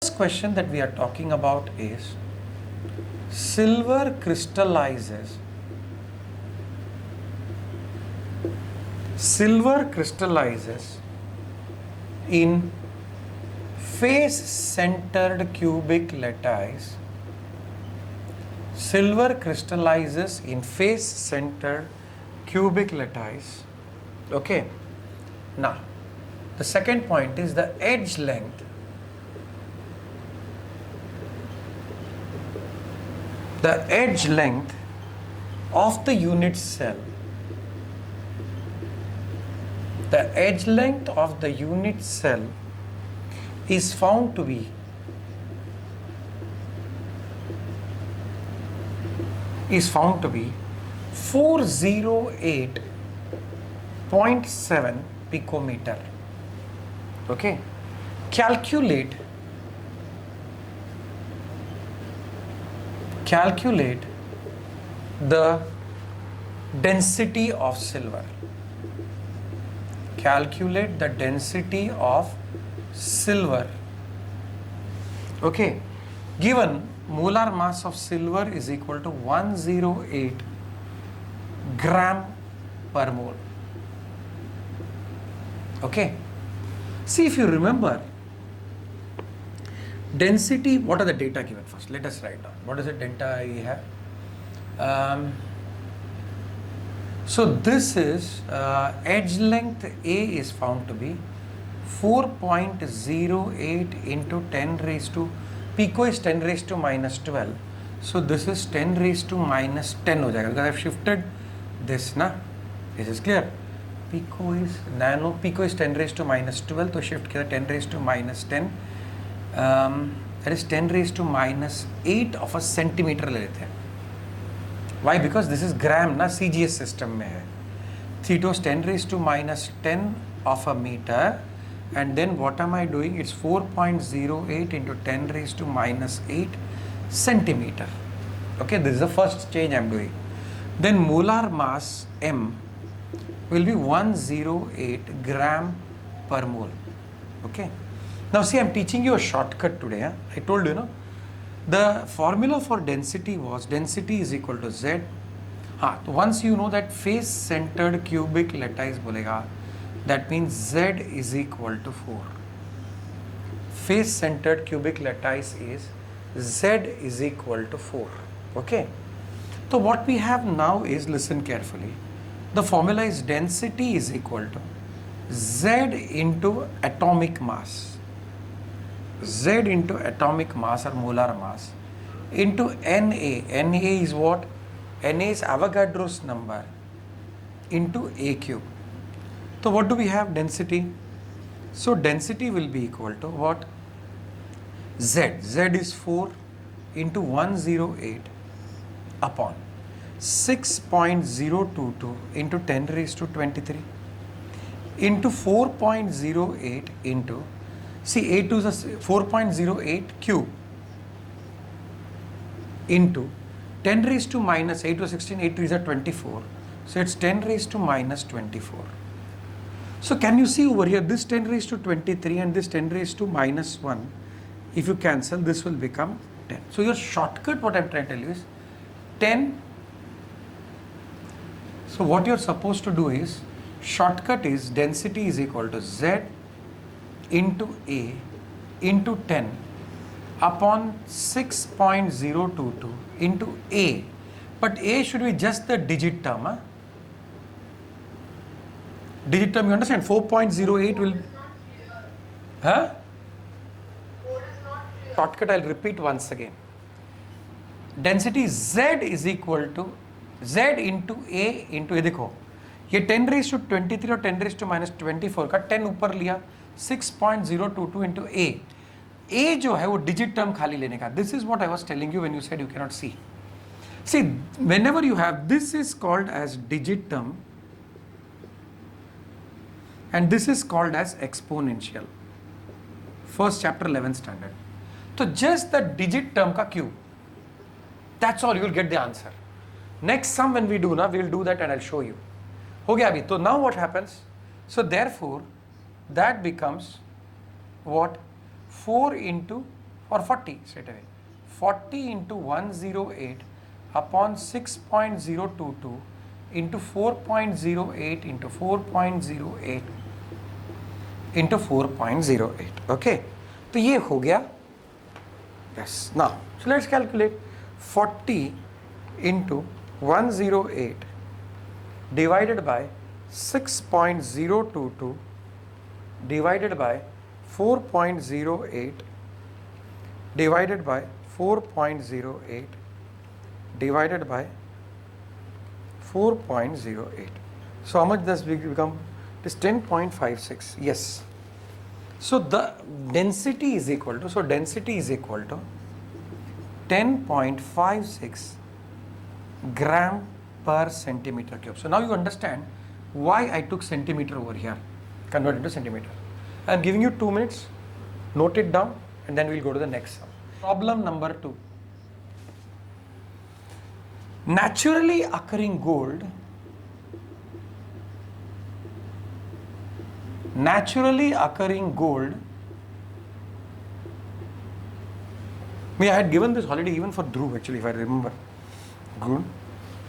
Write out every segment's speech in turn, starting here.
question that we are talking about is silver crystallizes in face-centered cubic lattice. Silver crystallizes in face-centered cubic lattice. Okay. Now, the second point is the edge length. The edge length of the unit cell. The edge length of the unit cell is found to be 408.7 picometer. Okay. Calculate the density of silver. Calculate the density of silver. Okay. Given molar mass of silver is equal to 108 gram per mole. Okay. See, if you remember, density, what are the data given first? Let us write down. What is the data we have? So this is edge length A is found to be 4.08 into 10 raised to, pico is 10 raised to minus 12. So this is 10 raised to minus 10 ho jayega because I have shifted this na. This is clear. Pico is nano, pico is 10 raised to minus 12, so shift kiya 10 raised to minus 10. That is 10 raised to minus 8 of a centimeter le lete hain. Why? Because this is gram na, CGS system mein hai. Theta is 10 raised to minus 10 of a meter, and then what am I doing? It's 4.08 into 10 raised to minus 8 centimeter. Okay, this is the first change I'm doing. Then molar mass M will be 108 gram per mole. Okay. Now see, I'm teaching you a shortcut today. Huh? I told you, no? The formula for density was density is equal to Z. Once you know that face-centered cubic lattice bolega, that means Z is equal to 4. Face-centered cubic lattice is Z is equal to 4. Okay. So what we have now is, listen carefully, the formula is density is equal to Z into atomic mass. Z into atomic mass or molar mass into Na. Na is what? Na is Avogadro's number into A cube. So what do we have? Density. So density will be equal to what? Z. Z is 4 into 108 upon 6.022 into 10 raised to 23 into 4.08 into, see, A2 is 4.08 cube into 10 raised to minus 8 to 16, 8 to is 24. So it's 10 raised to minus 24. So can you see over here, this 10 raised to 23 and this 10 raised to minus 1, if you cancel, this will become 10. So your shortcut, what I'm trying to tell you is 10. So what you're supposed to do is, shortcut is density is equal to Z into A into 10 upon 6.022 into A. But A should be just the digit term. Huh? Digit term, you understand? 4.08 will... Huh? Shortcut, I'll repeat once again. Density Z is equal to Z into A into, ये देखो, ये 10 raised to 23 और 10 raised to minus 24 का 10 ऊपर लिया, 6.022 into A. A जो है वो digit term खाली लेने का. This is what I was telling you when you said you cannot see. See, whenever you have, this is called as digit term and this is called as exponential. First chapter 11th standard. So just the digit term का cube. That's all, you will get the answer. Next sum when we do, na, we will do that and I'll show you. हो गया अभी. So now what happens? So therefore, that becomes what? 4 into और 40 straight away. 40 into 108 upon 6.022 into 4.08 into 4.08 into 4.08. Okay, तो ये हो गया. Yes, now so let's calculate 40 into 108 divided by 6.022 divided by 4.08 divided by 4.08 divided by 4.08. So how much does it become? It is 10.56. Yes. So the density is equal to, density is equal to 10.56 gram per centimeter cube. So now you understand why I took centimeter over here, convert into centimeter. I am giving you 2 minutes, note it down, and then we'll go to the next sum. Problem number 2. Naturally occurring gold I had given this already even for Dhruv actually, if I remember. Good.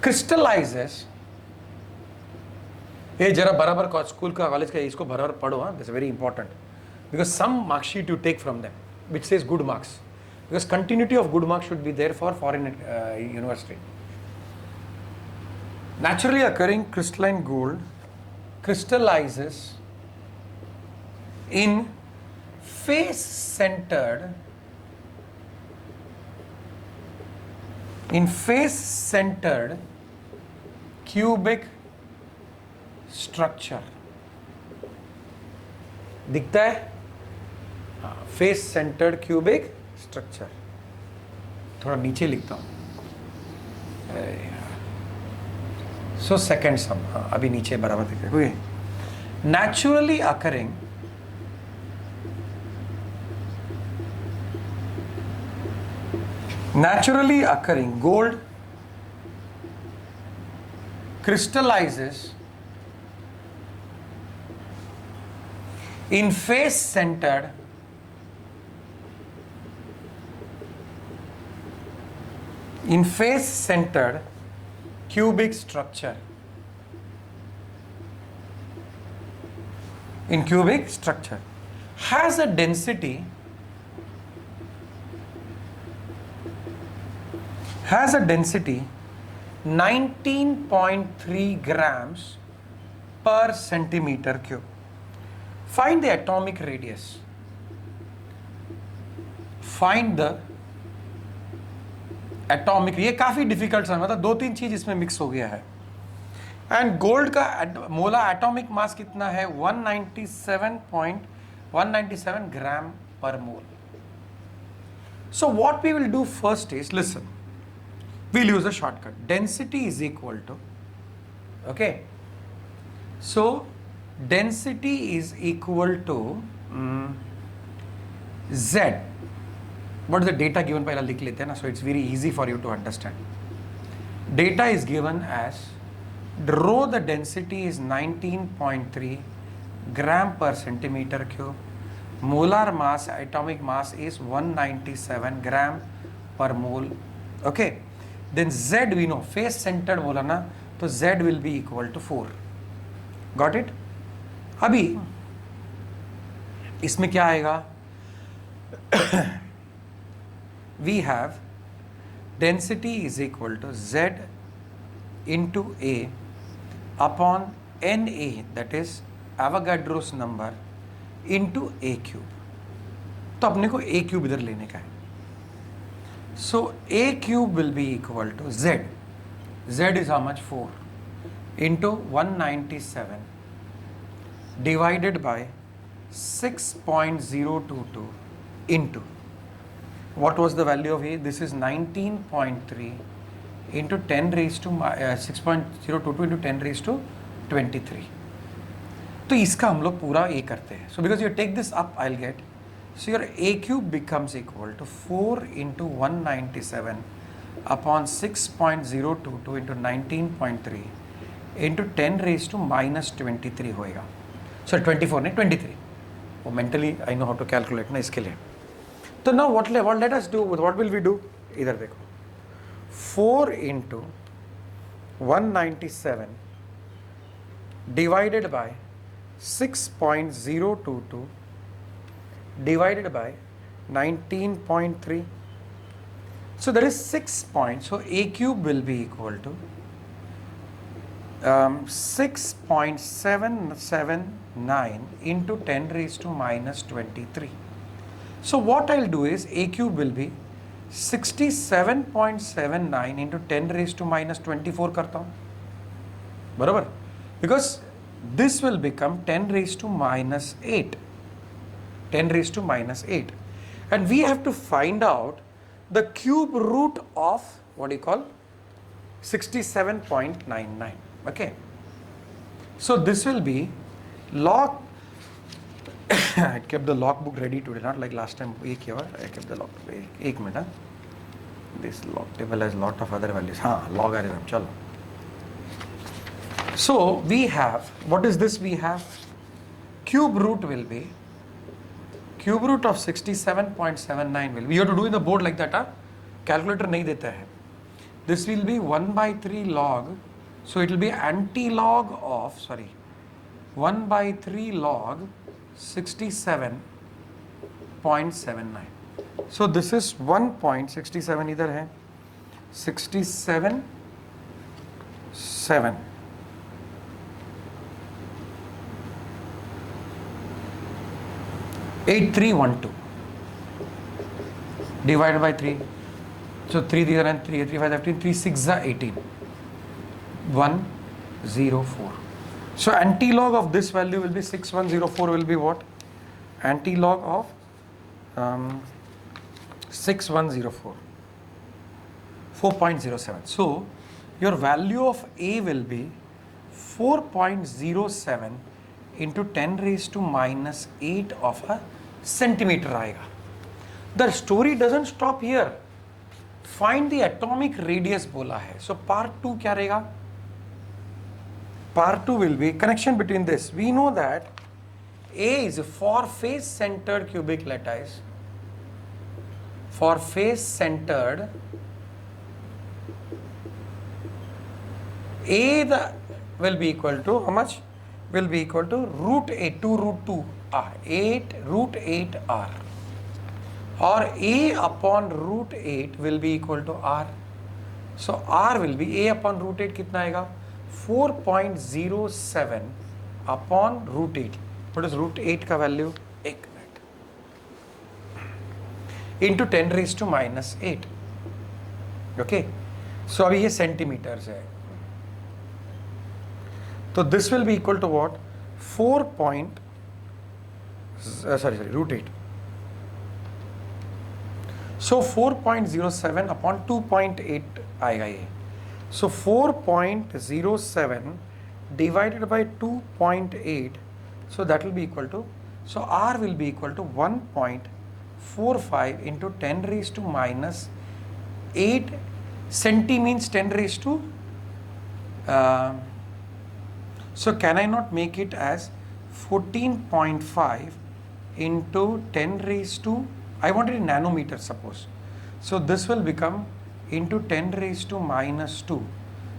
Crystallizes. ये जरा बराबर school का college का इसको बराबर पढ़ो. हाँ, that's very important because some mark sheet you take from them which says good marks, because continuity of good marks should be there for foreign university. Naturally occurring crystalline gold crystallizes in face-centered cubic structure. दिखता है? Face centred cubic structure. थोड़ा नीचे लिखता हूँ. So second sum अभी नीचे बराबर दिख रहा है. Naturally occurring gold crystallizes in face-centered cubic structure. In cubic structure has a density 19.3 grams per centimeter cube. Find the atomic radius. ये काफी डिफिकल्ट सा, मतलब 2-3 चीज इसमें मिक्स हो गया है. एंड गोल्ड का मोला एटॉमिक मास कितना है? 197 gram per mole. So what we will do first is, listen, we'll use a shortcut. Density is equal to, okay, so density is equal to Z. What is the data given? पहला लिख लेते हैं ना, so it's very easy for you to understand. Data is given as rho, the density is 19.3 gram per centimeter cube. Molar mass, atomic mass is 197 gram per mole. Okay. Then Z we know, face centered बोला ना, तो Z will be equal to 4. Got it? अभी इसमें क्या आएगा? We have density is equal to Z into A upon Na, that is Avogadro's number, into A cube. तो अपने को A cube इधर लेने का है. So A cube will be equal to Z. Z is how much? 4 into 197 divided by 6.022 into, what was the value of A? This is 19.3 into 10 raised to 6.022 into 10 raised to 23. तो इसका हम लोग पूरा A करते हैं. So because you take this up, I'll get, so your A cube becomes equal to 4 into 197 upon 6.022 into 19.3 into 10 raised to minus 23 होएगा. Sorry 24 नहीं 23. वो mentally I know how to calculate ना इसके लिए. तो तो now what let us do, what will we do? इधर देखो, 4 into 197 divided by 6.022 divided by 19.3. So there is 6 points. So a cube will be equal to 6.779 into 10 raised to minus 23. So what I'll do is a cube will be 67.79 into 10 raised to minus 24 करता हूँ, बराबर? Because this will become 10 raised to minus 8. 10 raised to minus 8. And we have to find out the cube root of, what do you call, 67.99. Okay. So this will be log, I kept the log book ready today, not like last time. I kept the log book. 1 minute. This log table has lot of other values. Logarithm. Chalo. So we have, what is this we have? Cube root will be, cube root of 67.79 will be, you have to do in the board like that. Calculator nahi deta hai. This will be 1 by 3 log. So it will be anti-log of, 1 by 3 log 67.79. So this is 1.67 इधर है, 67.7 8312 divided by 3. So 3 these are 3, 3 5 15, 3 6 are 18. 104. So anti-log of this value will be 6104 will be what? Anti-log of 6104. 4.07. So your value of A will be 4.07 into 10 raised to minus 8 of a centimeter आएगा. The story doesn't stop here. Find the atomic radius बोला है. So part 2 क्या रहेगा? Part 2 will be connection between this. We know that A is for face centered cubic lattice. For face centered, A will be equal to how much? Will be equal to root 8 to root 2 r, 8 root 8 r, or A upon root 8 will be equal to r. So r will be A upon root 8 कितना आएगा? 4.07 upon root 8. What is root 8 का value? 1 minute. Into 10 raised to minus 8. Okay. So अभी ये centimeters है. So this will be equal to what? Root 8. So 4.07 upon 2.8 आएगा ये. So 4.07 divided by 2.8, so that will be equal to, so R will be equal to 1.45 into 10 raised to minus 8. Centi means 10 raised to, so can I not make it as 14.5 into 10 raised to, I want it in nanometers suppose. So this will become into 10 raised to minus 2.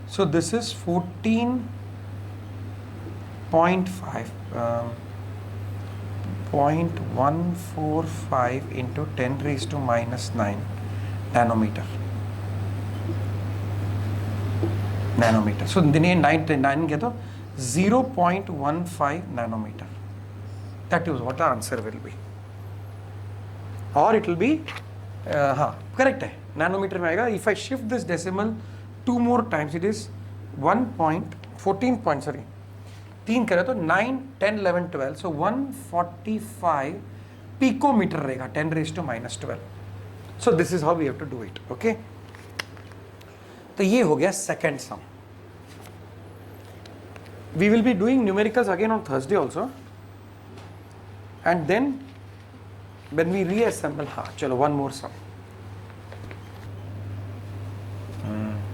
So this is 14.5, 0.145 into 10 raised to minus 9 nanometer. So in the 9 get 0.15 nanometer. That is what the answer will be. Or it will be, correct hai, nanometer में आएगा. If I shift this decimal 2 more times, it is 3 करें तो 9, 10, 11, 12. So 145 picometer रहेगा 10 raised to minus 12. So this is how we have to do it. Okay. तो ये हो गया second sum. We will be doing numericals again on Thursday also. And then when we reassemble, chalo one more sum.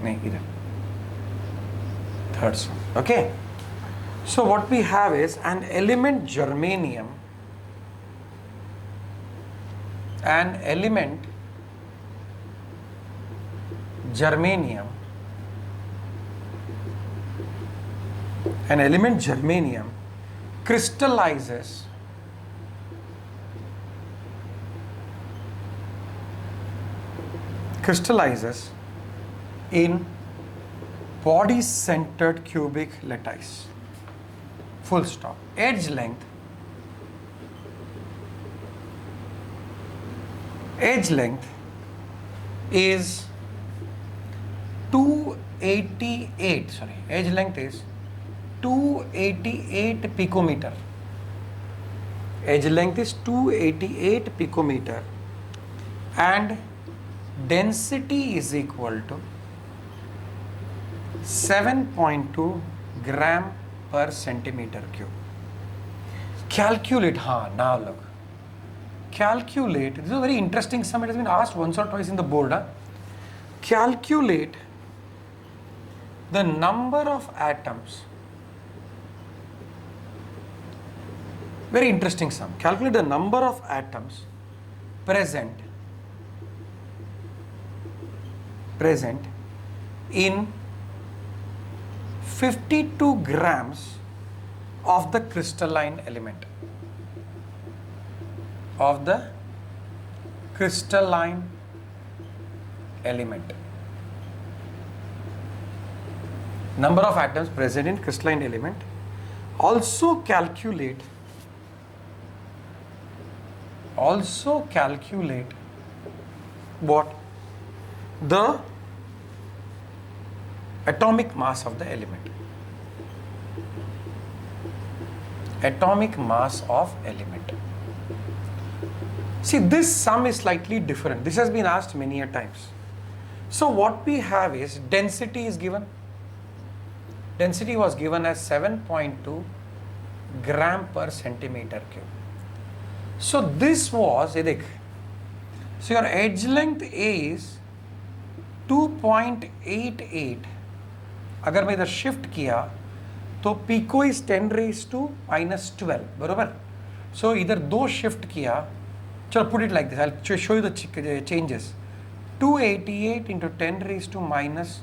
नहीं इधर. Third sum. Okay. So what we have is an element germanium an element germanium, crystallizes in body centered cubic lattice. Full stop. Edge length is 288, sorry, edge length is 288 picometer. Edge length is 288 picometer and density is equal to 7.2 gram per centimeter cube. Calculate, now look. Calculate, this is a very interesting sum, it has been asked once or twice in the board. Calculate the number of atoms. Very interesting sum. Calculate the number of atoms present in 52 grams of the crystalline element. Number of atoms present in crystalline element. Also calculate what? The atomic mass of the element. See, this sum is slightly different. This has been asked many a times. So what we have is density is given. Density was given as 7.2 gram per centimeter cube. So this was, so your edge length is 2.88. अगर मैं इधर shift किया तो pico is 10 raised to minus 12, बरोबर. सो इधर 2 shift किया, चलो put it like this, I will show you the changes. 288 into 10 raised to minus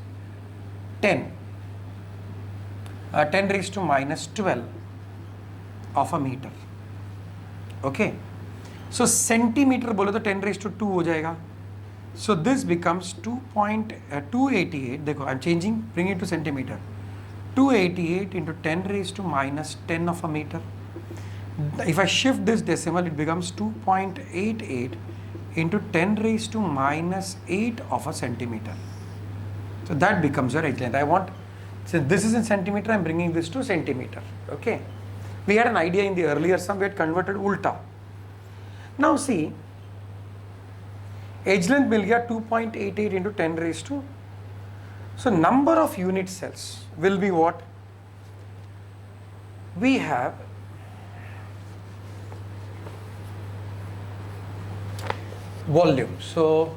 10, 10 raised to minus 12 of a meter. Okay, so centimetre बोले तो 10 raised to 2 हो जाएगा. So this becomes 2.288. देखो, I'm changing, bringing it to centimeter. 288 into 10 raised to minus 10 of a meter. If I shift this decimal, it becomes 2.88 into 10 raised to minus 8 of a centimeter. So that becomes your edge length. I want, since this is in centimeter, I'm bringing this to centimeter. Okay. We had an idea in the earlier sum, we had converted ulta. Now see, edge length मिल गया 2.88 into 10 raised to, so number of unit cells will be what? We have volume. So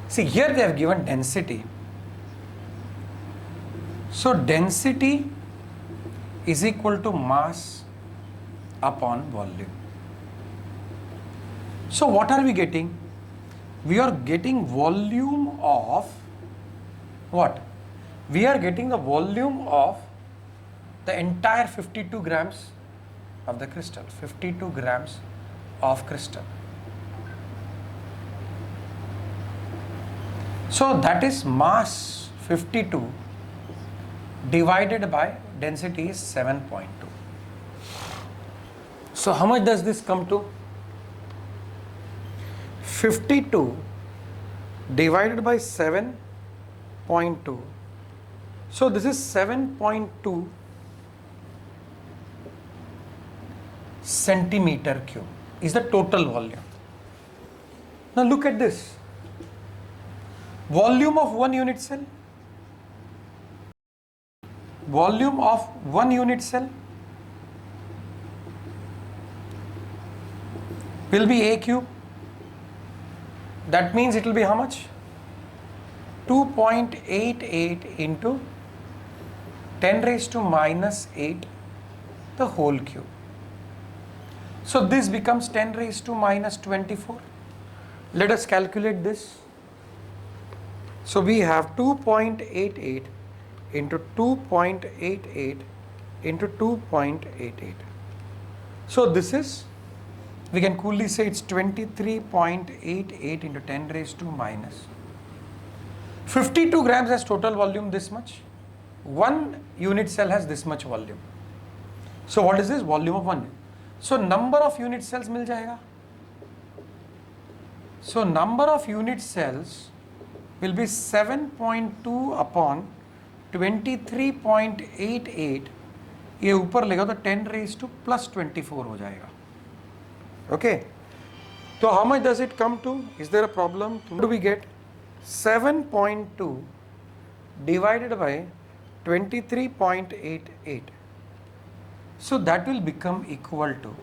see, here they have given density. So density is equal to mass upon volume. So what are we getting? We are getting volume of what? We are getting the volume of the entire 52 grams of the crystal. 52 grams of crystal. So that is mass 52 divided by density is 7.2. So how much does this come to? 52 divided by 7.2. So this is 7.2 centimeter cube is the total volume. Now look at this. Volume of one unit cell. Volume of one unit cell will be A cube. That means it will be how much? 2.88 into 10 raised to minus 8 the whole cube. So this becomes 10 raised to minus 24. Let us calculate this. So we have 2.88 into 2.88 into 2.88. So this is, we can coolly say it's 23.88 into 10 raised to minus 52 grams has total volume this much. One unit cell has this much volume. So what is this? Volume of one. So number of unit cells मिल जाएगा. So number of unit cells will be 7.2 upon 23.88. ये ऊपर लेगा तो 10 raised to plus 24 हो जाएगा. Okay. So how much does it come to? Is there a problem? What do we get? 7.2 divided by 23.88. So that will become equal to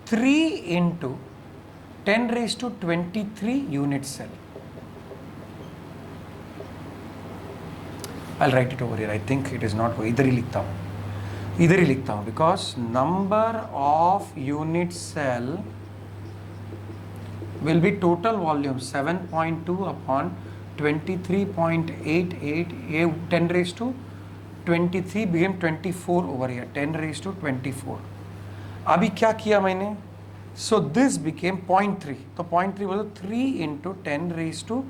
3 into 10 raised to 23 unit cell. I'll write it over here. I think it is not इधर ही लिखता हूँ because number of unit cell will be total volume 7.2 upon 23.88. ये 10 raised to 23 became 24 over here. 10 raised to 24. अभी क्या किया मैंने? So this became 0.3. तो 0.3 was 3 into 10 raised to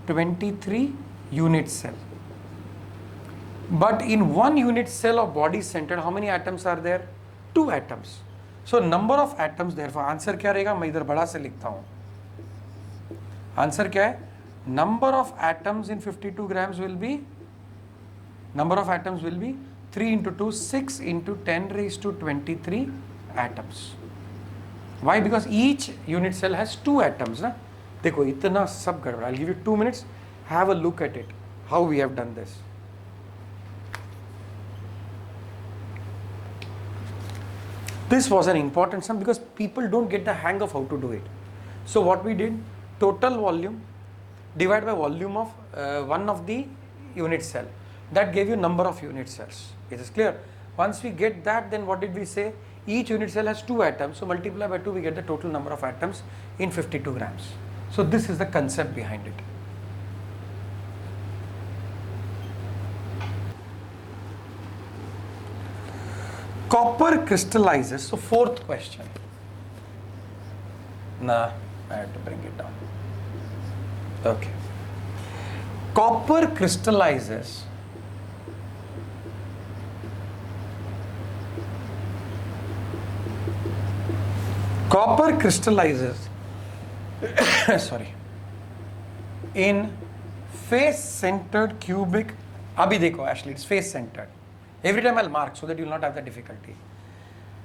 23 unit cell. But in one unit cell of body centered, how many atoms are there? 2 atoms. So number of atoms, therefore answer क्या रहेगा? मैं इधर बड़ा से लिखता हूँ. Answer क्या है? Number of atoms in 52 grams will be, number of atoms will be 3 into 2, 6 into 10 raised to 23 atoms. Why? Because each unit cell has 2 atoms. ना? देखो इतना सब गड़बड़. I'll give you 2 minutes. Have a look at it. How we have done this. This was an important sum because people don't get the hang of how to do it. So what we did, total volume divided by volume of one of the unit cell. That gave you number of unit cells. It is clear. Once we get that, then what did we say? Each unit cell has 2 atoms. So multiply by 2, we get the total number of atoms in 52 grams. So this is the concept behind it. Copper crystallizes. So fourth question. Nah, I have to bring it down. Okay. Copper crystallizes sorry, in face centered cubic. Abhi dekho, Ashley, it's face centered. Every time I'll mark so that you will not have the difficulty.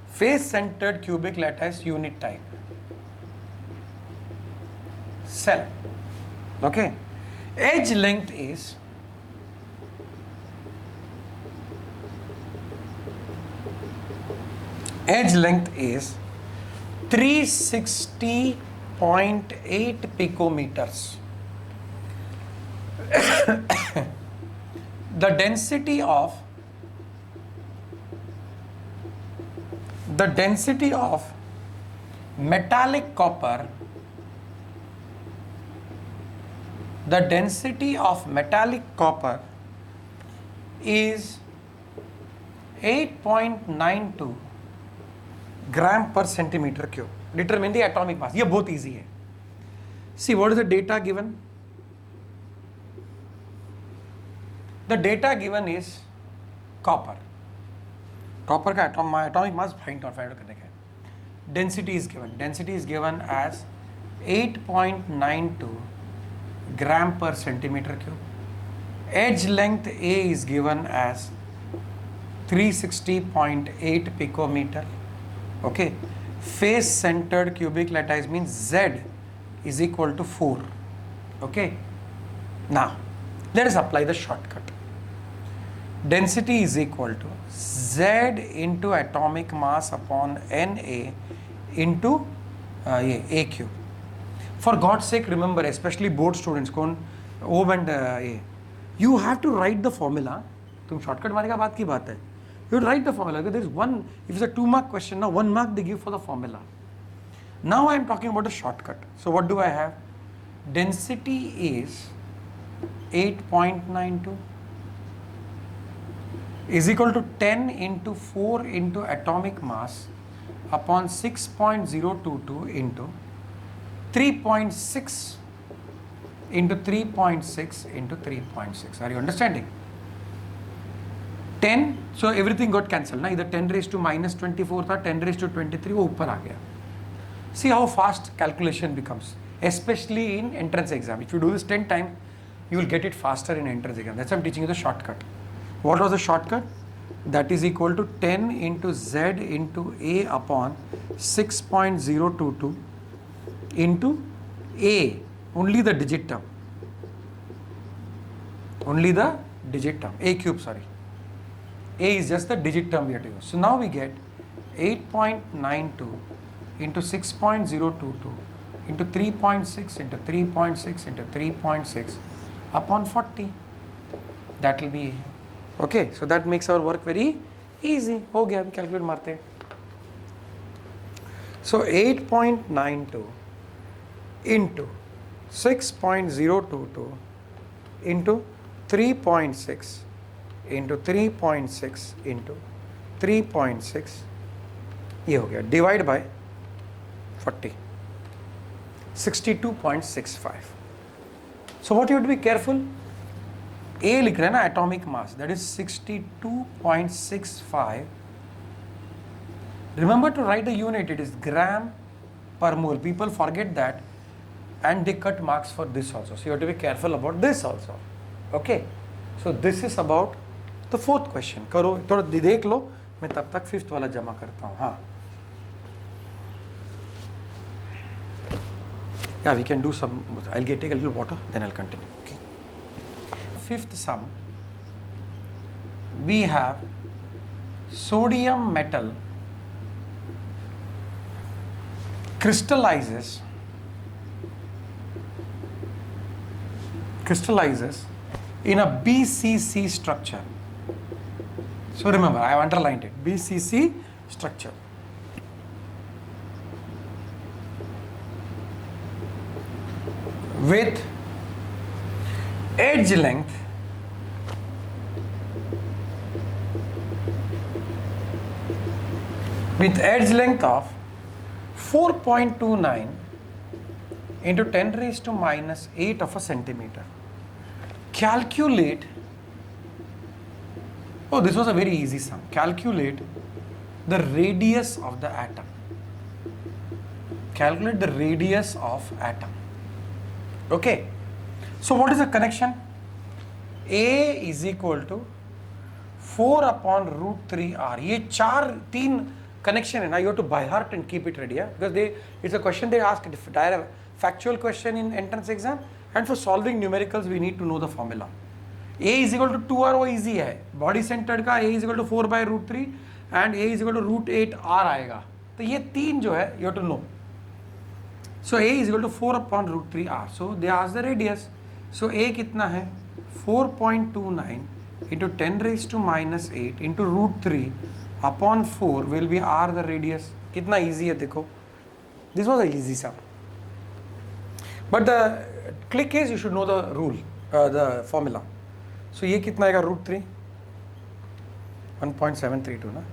Face centered cubic lattice unit type cell. Okay. Edge length is edge length is 360.8 picometers. The density of metallic copper, is 8.92 gram per centimeter cube. Determine the atomic mass. ये बहुत easy है. See, what is the data given? The data given is copper. Copper का atomic mass find out करने का. Density is given. Density is given as 8.92 gram per centimeter cube. Edge length A is given as 360.8 picometer. Okay. Face centered cubic lattice means Z is equal to 4. Okay. Now, let us apply the shortcut. Density is equal to Z into atomic mass upon Na into A cube. For God's sake, remember, especially board students, OM and A, you have to write the formula. तुम shortcut मारेगा बात की बात है. You write the formula. There is one, if it's a 2-mark question, now 1 mark they give for the formula. Now I am talking about a shortcut. So what do I have? Density is 8.92 is equal to 10 into 4 into atomic mass upon 6.022 into 3.6 into 3.6 into 3.6. Are you understanding? 10, so everything got cancelled. Now either 10 raised to minus 24 or 10 raised to 23 वो ऊपर आ गया. See how fast calculation becomes, especially in entrance exam. If you do this 10 times, you will get it faster in entrance exam. That's why I'm teaching you the shortcut. What was the shortcut? That is equal to 10 into Z into A upon 6.022 into A, only the digit term. Only the digit term, A cube, sorry. A is just the digit term we have to use. So now we get 8.92 into 6.022 into 3.6 into 3.6 into 3.6 upon 40. That will be okay. So that makes our work very easy. हो गया, अभी calculate मारते हैं. So 8.92 into 6.022 into 3.6 into 3.6 into 3.6 ये हो गया, divide by 40, 62.65. So what you have to be careful, A लिख रहे हैं ना, atomic mass, that is 62.65. Remember to write the unit, it is gram per mole. People forget that and they cut marks for this also. So you have to be careful about this also. Okay, so this is about the 4th question. करो थोड़ा देख लो, मैं तब तक 5th वाला जमा करता हूँ. हाँ, yeah, we can do some. I'll take a little water, then I'll continue. Okay. 5th sum, we have sodium metal crystallizes in a BCC structure. So remember, I have underlined it, BCC structure. With edge length of 4.29 into 10 raised to minus 8 of a centimeter. Calculate, oh, this was a very easy sum. Calculate the radius of the atom. Calculate the radius of atom. Okay, so what is the connection? A is equal to 4 upon root 3r. ये 3 connection है ना, you have to by heart and keep it ready, yeah? Because it's a question they ask, direct factual question in entrance exam, and for solving numericals we need to know the formula. A is equal to 2r, वो easy है. Body centered का A is equal to 4 by root 3 and A is equal to root 8r आएगा. तो ये 3 जो है you have to know. So A is equal to 4 upon root 3r. So they ask the radius. So A कितना है? 4.29 into 10 raised to minus 8 into root 3 upon 4 will be r the radius. कितना easy है देखो. This was a easy sum. But the click is you should know the rule, the formula. So ये कितना आएगा root 3? 1.732 ना?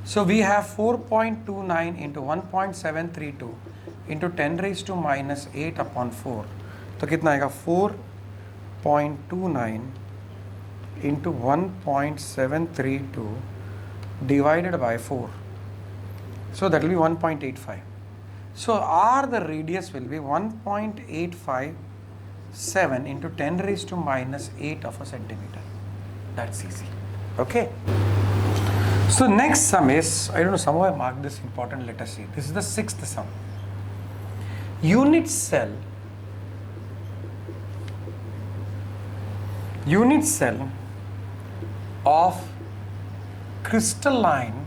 So we have 4.29 into 1.732 into 10 raised to minus 8 upon 4. तो कितना आएगा 4.29 into 1.732 divided by 4. So that will be 1.85. So R the radius will be 1.857 into 10 raised to minus 8 of a centimeter. That's easy. Okay. So next sum is, I don't know, somehow I marked this important, let us see. This is the 6th sum. Unit cell of crystalline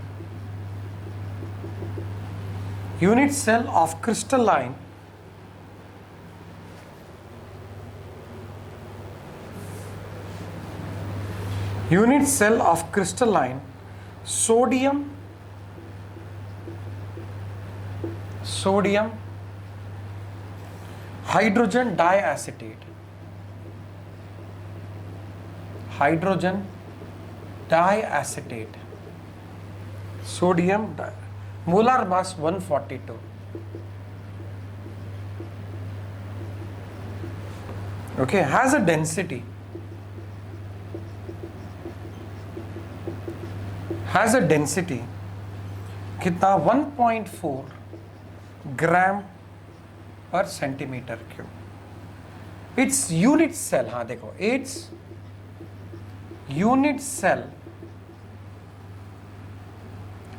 unit cell of crystalline sodium hydrogen diacetate, molar mass 142. Okay, has a density कितना 1.4 gram per centimetre cube. It's unit cell, हाँ देखो, it's unit cell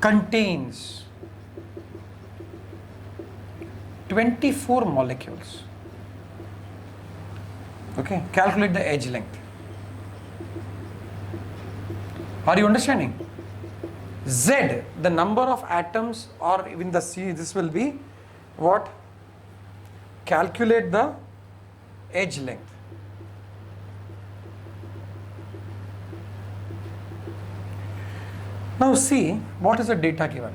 contains 24 molecules. Okay, calculate the edge length. Are you understanding? Z, the number of atoms, or in the C, this will be what? Calculate the edge length. Now see, what is the data given?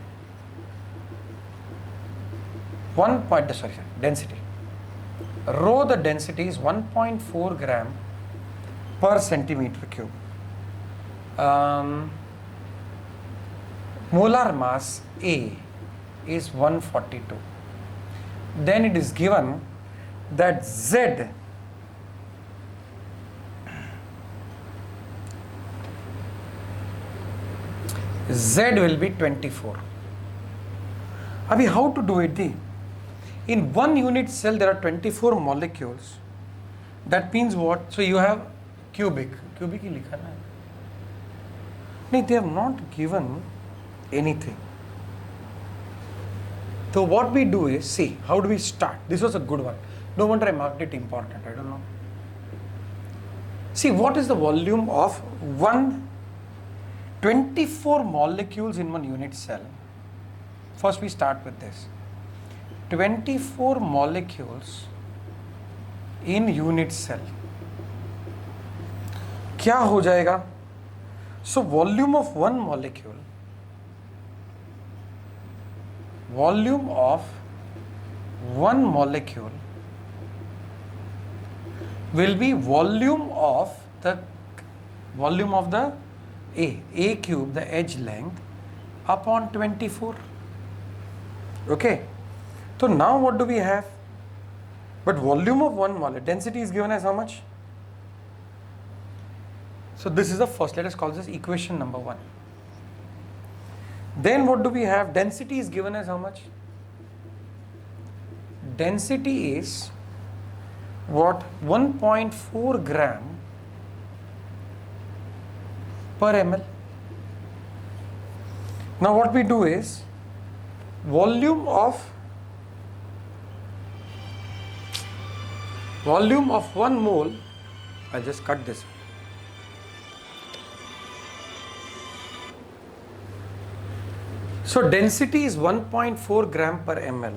Density. Rho, the density is 1.4 gram per centimeter cube. Molar mass A is 142. Then it is given that Z will be 24. Abhi, how to do it? In one unit cell there are 24 molecules. That means what? So you have cubic hi likha na. No, they have not given anything. So what we do is, see, how do we start? This was a good one. No wonder I marked it important. I don't know. See, what is the volume of 24 molecules in one unit cell? First we start with this. 24 molecules in unit cell. क्या हो जाएगा? So volume of one molecule will be volume of the A cube, the edge length, upon 24. Okay. So now what do we have? But volume of one molecule, density is given as how much? So this is the first, let us call this equation number 1. Then what do we have? Density is given as how much? Density is what? 1.4 gram per ml. Now what we do is, volume of 1 mole, I'll just cut this. So density is 1.4 gram per ml.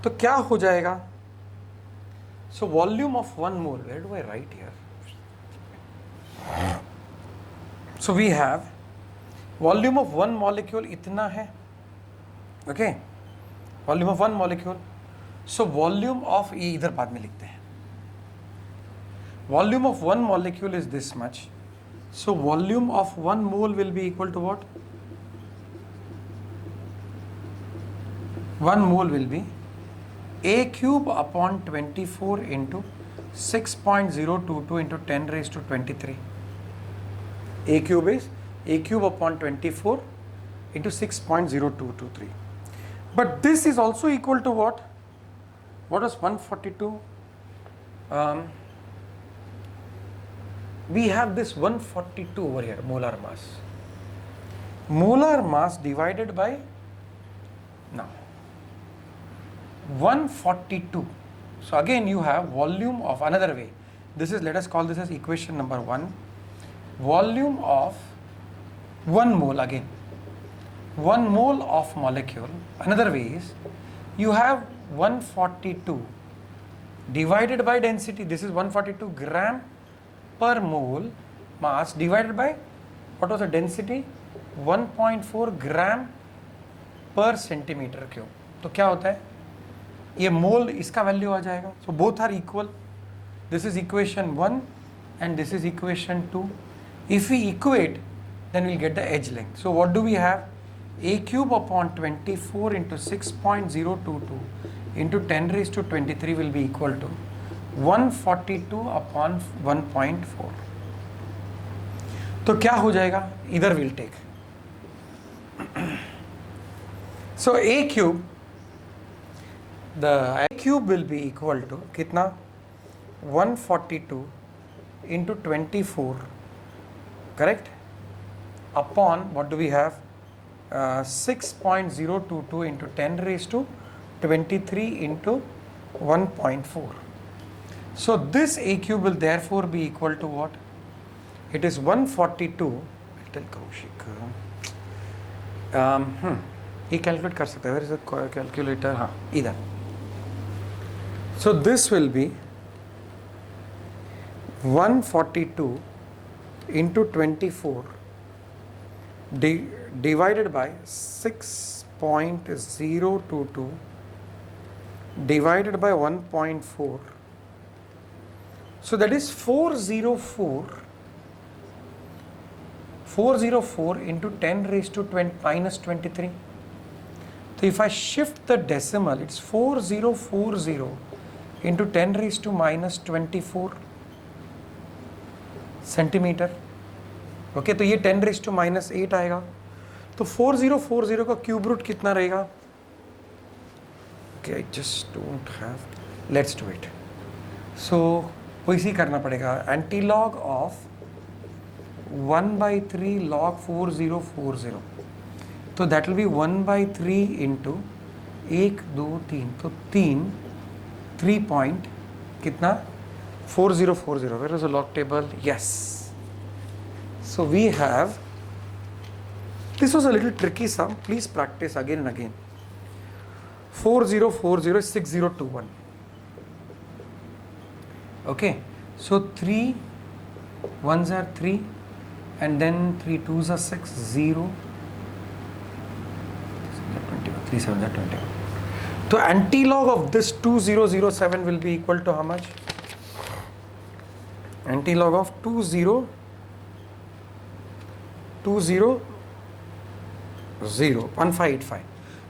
तो क्या हो जाएगा? So volume of 1 mole, where do I write here? So we have volume of one molecule इतना है. Okay, volume of one molecule. So volume of, ये इधर बाद में लिखते हैं. Volume of one molecule is this much. So volume of 1 mole will be equal to what? 1 mole will be A cube upon 24 into 6.022 into 10 raised to 23. A cube is A cube upon 24 into 6.0223. But this is also equal to what? What is 142? We have this 142 over here, molar mass. Molar mass divided by, now, 142. So again you have volume of, another way, this is, let us call this as equation number 1. Volume of 1 mole, again 1 mole of molecule. Another way is, you have 142 divided by density. This is 142 gram per mole mass divided by What was the density? 1.4 gram per centimetre cube. तो क्या होता है, ये मोल इसका value आ जाएगा. So both are equal. This is equation 1 and this is equation 2. If we equate, then we'll get the edge length. So what do we have? A cube upon 24 into 6.022 into 10 raised to 23 will be equal to 142 upon 1.4. तो क्या हो जाएगा? Either we'll take. So A cube, the A cube will be equal to कितना? 142 into 24, correct, upon what do we have, 6.022 into 10 raised to 23 into 1.4. So this A cube will therefore be equal to what? It is 142. I'll tell Kaushik. He calculate कर सकता है. Where is the calculator? हाँ, इधर. So this will be 142 into 24 divided by 6.022 divided by 1.4. So that is 404 into 10 raised to minus 23. So if I shift the decimal, it's 4040 into 10 raised to minus 24 centimetre. Okay, तो ये 10 raise to minus 8 आएगा. तो 4040 का cube root कितना रहेगा? Okay, I just don't have, let's do it. So वैसे ही करना पड़ेगा. एंटी लॉग ऑफ 1/3 लॉग 4040, तो दैट विल बी 1/3 इंटू 1 2 3, तो 3 पॉइंट कितना? 4040. Where is the log table? Yes. So we have, this was a little tricky sum. Please practice again and again. 4040 is 6021. Okay. So 3 1s are 3 and then 3 2s are 6, 0. 3 7s are 21. So antilog of this 2007 will be equal to how much? Antilog of 1585.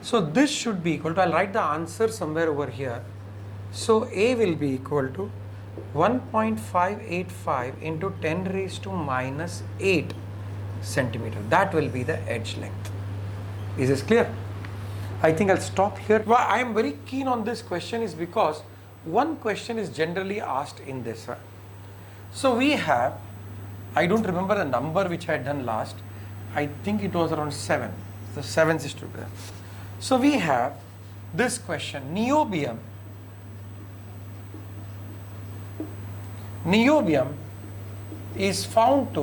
So this should be equal to, I'll write the answer somewhere over here. So A will be equal to 1.585 into 10 raised to minus 8 centimeter. That will be the edge length. Is this clear? I think I'll stop here. Why I am very keen on this question is because one question is generally asked in this. So we have, I don't remember the number which I had done last. I think it was around 7. The 7th is to be there. So we have this question. Niobium is found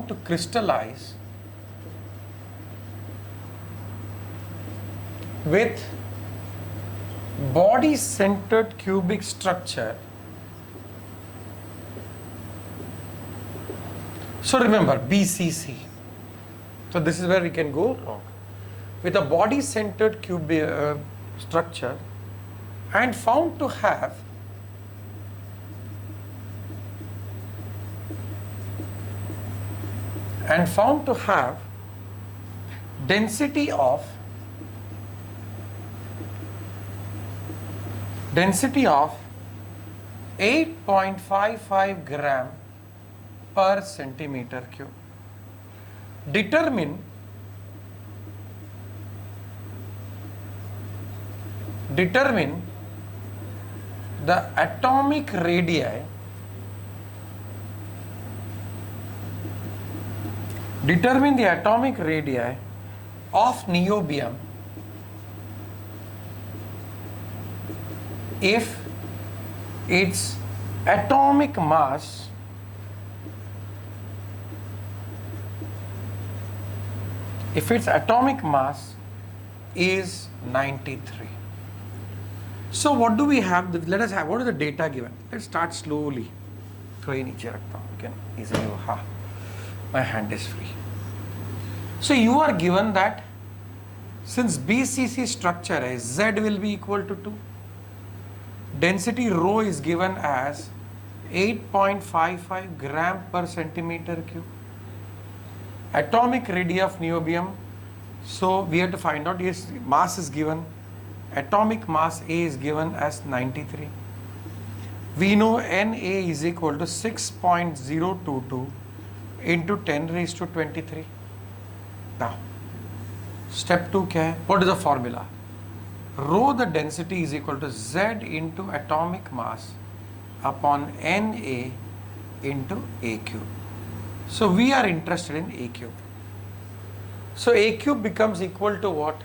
to crystallize with body-centered cubic structure. So remember BCC. So this is where we can go wrong. With a body-centered cubic structure and found to have density of 8.55 gram per centimeter cube. Determine the atomic radii of niobium if its atomic mass is 93. So what do we have? Let us have, what is the data given? Let's start slowly. इसको ही नीचे रखता हूँ, can easily, हाँ, my hand is free. So you are given that since BCC structure is Z will be equal to 2, density rho is given as 8.55 gram per centimeter cube. Atomic radii of niobium, so we have to find out, yes, mass is given, atomic mass A is given as 93. We know Na is equal to 6.022 into 10 raised to 23. Now, step 2 क्या है? What is the formula? Rho the density is equal to Z into atomic mass upon Na into A cube. So we are interested in A cube. So A cube becomes equal to what?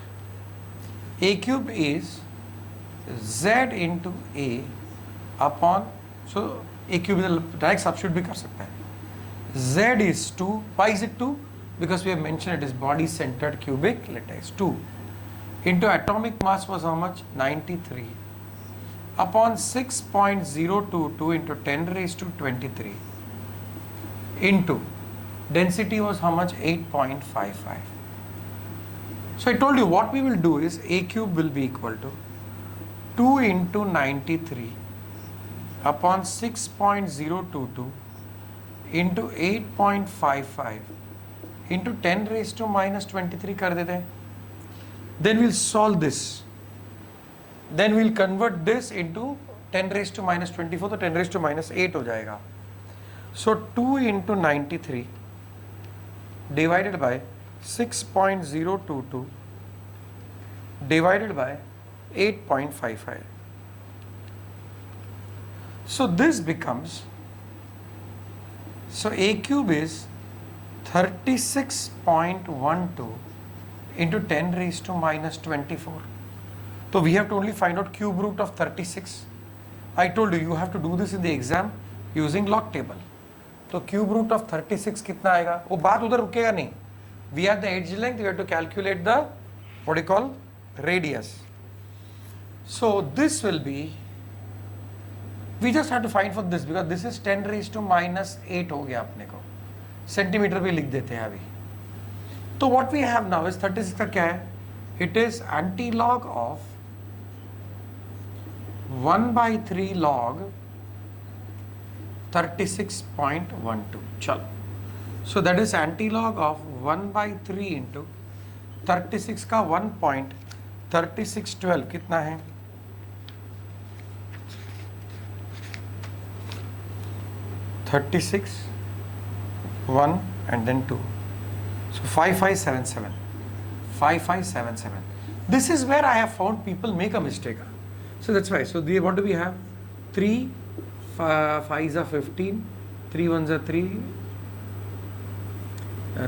A cube is Z into A upon, so A cube is direct substitute भी कर सकते हैं. Z is 2. Why is it 2? Because we have mentioned it is body centered cubic lattice. 2 into atomic mass was how much? 93 upon 6.022 into 10 raised to 23 into density was how much? 8.55. So I told you what we will do is A cube will be equal to 2 into 93 upon 6.022 into 8.55 into 10 raised to minus 23 कर देते हैं. Then we'll solve this. Then we'll convert this into 10 raised to minus 24, तो 10 raised to minus 8 हो जाएगा. So 2 into 93 divided by 6.022 divided by 8.55. So this becomes, so A cube is 36.12 into 10 raised to minus 24. So we have to only find out cube root of 36. I told you have to do this in the exam using log table. So cube root of 36 कितना आएगा? वो बात उधर रुकेगा नहीं. We have the edge length. We have to calculate the what do you call radius. So this will be. We just have to find for this because this is 10 raised to minus 8 हो गया अपने को. Centimetre भी लिख देते हैं अभी. तो what we have now is 36 का क्या है? It is anti-log of 1/3 log 36.12. चलो. So that is anti-log of 1/3 into 36 का 1.3612 कितना है? 36 1 and then 2, so 5577. 5577. This is where I have found people make a mistake. So that's why. So what do we have? 3 5s are 15, 3 1s are 3,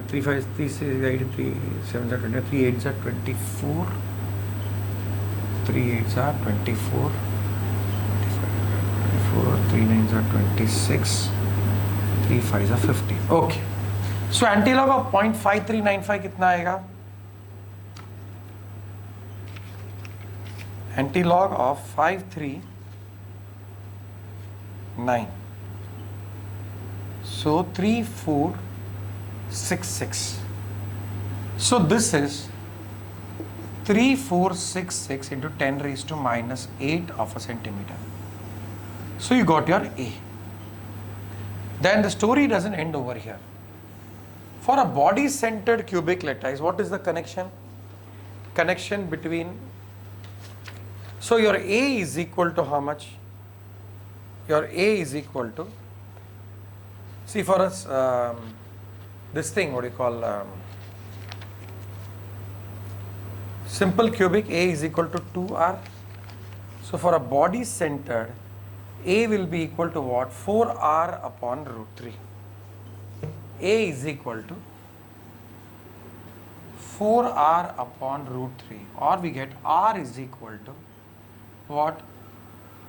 3 5 3 6 8 3 7s are 20, 3 8s are 24, 3 8s are 24, 3 9s are 26, 3 5s are 50. Okay. So antilog of 0.5395 कितना आएगा? Antilog of 539. So 3466. So this is 3466 into 10 raised to minus 8 of a centimeter. So you got your A. Then the story doesn't end over here. For a body-centered cubic lattice, what is the connection? Connection between, so your A is equal to how much? Your A is equal to, see for us, this thing, what do you call, simple cubic, A is equal to 2R. So for a body-centered, A will be equal to what? 4R upon root 3. A is equal to 4R upon root 3, or we get R is equal to what?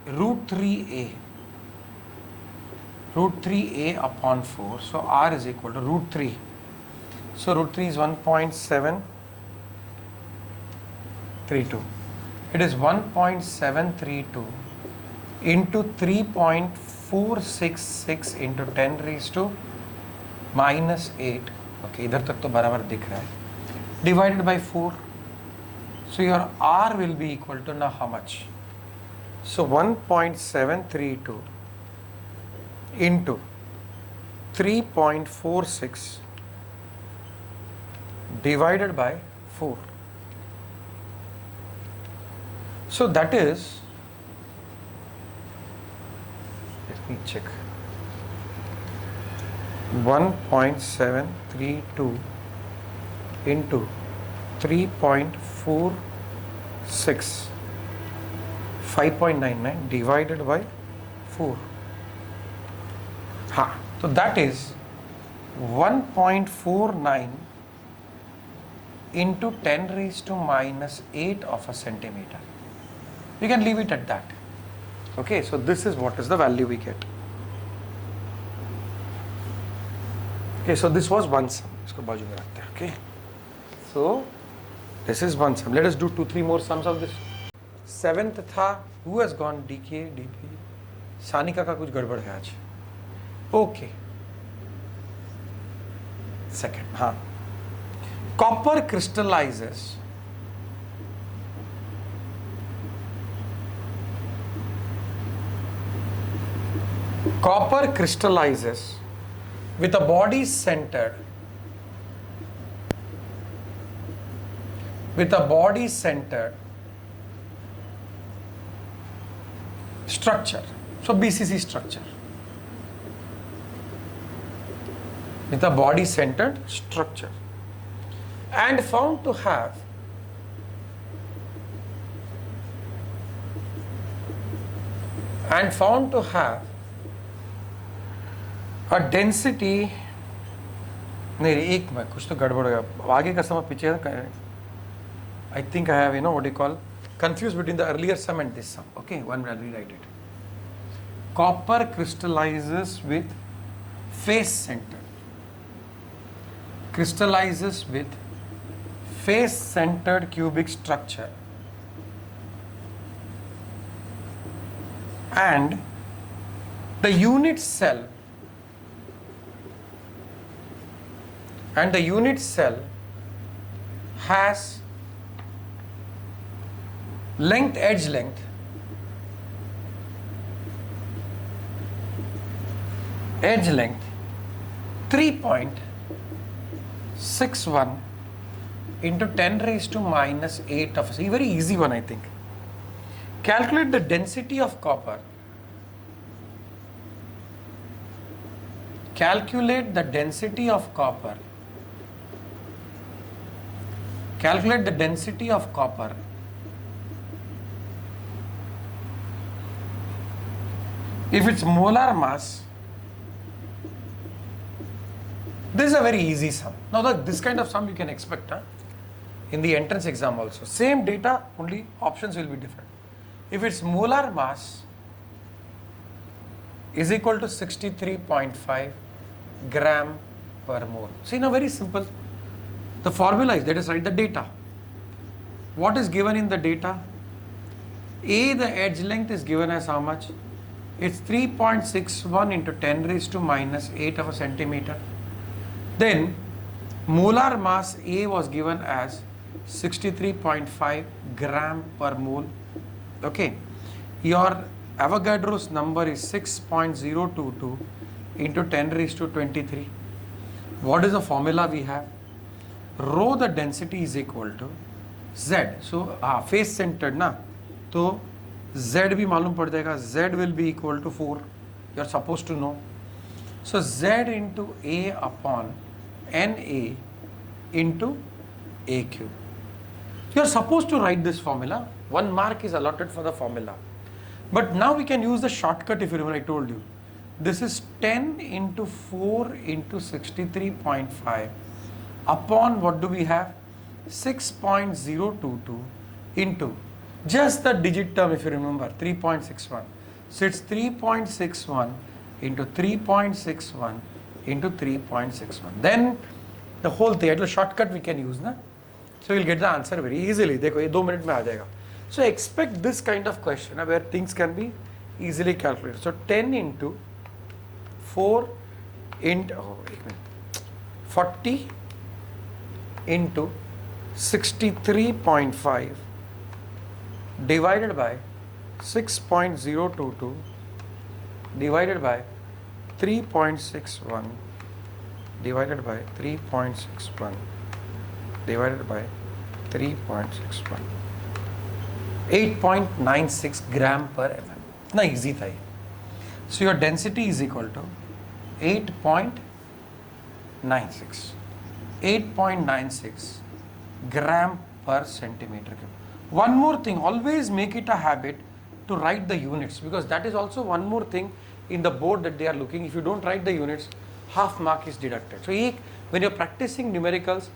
Root 3A. Root 3A upon 4. So R is equal to root 3. So root 3 is 1.732. It is 1.732 into 3.4 466 into 10 raised to minus 8. Okay, इधर तक तो बराबर दिख रहा है. Divided by 4. So your R will be equal to now how much? So 1.732 into 3.46 divided by 4. So that is, let me check, 1.732 into 3.46, 5.99 divided by 4. So that is 1.49 into 10 raised to minus 8 of a centimeter. We can leave it at that. Okay, so this is what is the value we get. Okay, so this was one sum. इसको बाजू में रखते हैं. Okay, so this is one sum. Let us do 2-3 more sums of this. Seventh था, who has gone DK, DP? Sanika का कुछ गड़बड़ है आज. Okay. Second, हाँ. Copper crystallizes with a body centered structure. So BCC structure. With a body centered structure. And found to have a density. नहीं एक में कुछ तो गड़बड़ हो गया. आगे का सम पीछे. I think I have, what do you call, confused between the earlier sum and this sum. Okay, one will rewrite it. Copper crystallizes with face centered cubic structure and the unit cell has edge length 3.61 into 10 raised to minus 8 of, a very easy one I think. Calculate the density of copper. Calculate the density of copper if its molar mass. This is a very easy sum. Now this kind of sum you can expect in the entrance exam also. Same data, only options will be different. If its molar mass is equal to 63.5 gram per mole. See, now very simple. The formula is, let us write the data. What is given in the data? A, the edge length is given as how much? It's 3.61 into 10 raised to minus 8 of a centimeter. Then molar mass A was given as 63.5 gram per mole. Okay, your Avogadro's number is 6.022 into 10 raised to 23. What is the formula we have? Rho the density is equal to Z. So face centered na, तो Z भी मालूम पड़ जाएगा. Z will be equal to 4. You are supposed to know. So Z into A upon NA into AQ. You are supposed to write this formula. 1 mark is allotted for the formula. But now we can use the shortcut. If you remember, I told you. This is 10 into 4 into 63.5 upon what do we have? 6.022 into just the digit term, if you remember, 3.61. So it's 3.61 into 3.61 into 3.61. Then the whole thing, the shortcut we can use, na? So you'll get the answer very easily. देखो ये 2 minute में आ जाएगा. So expect this kind of question where things can be easily calculated. So 10 into 4 into 40 into 63.5 divided by 6.022 divided by 3.61 divided by 3.61 divided by 3.61 8.96 gram per mm. इतना easy था ये. So your density is equal to 8.96 gram per centimeter cube. One more thing, always make it a habit to write the units, because that is also one more thing in the board that they are looking. If you don't write the units, half mark is deducted. So when you're practicing numericals,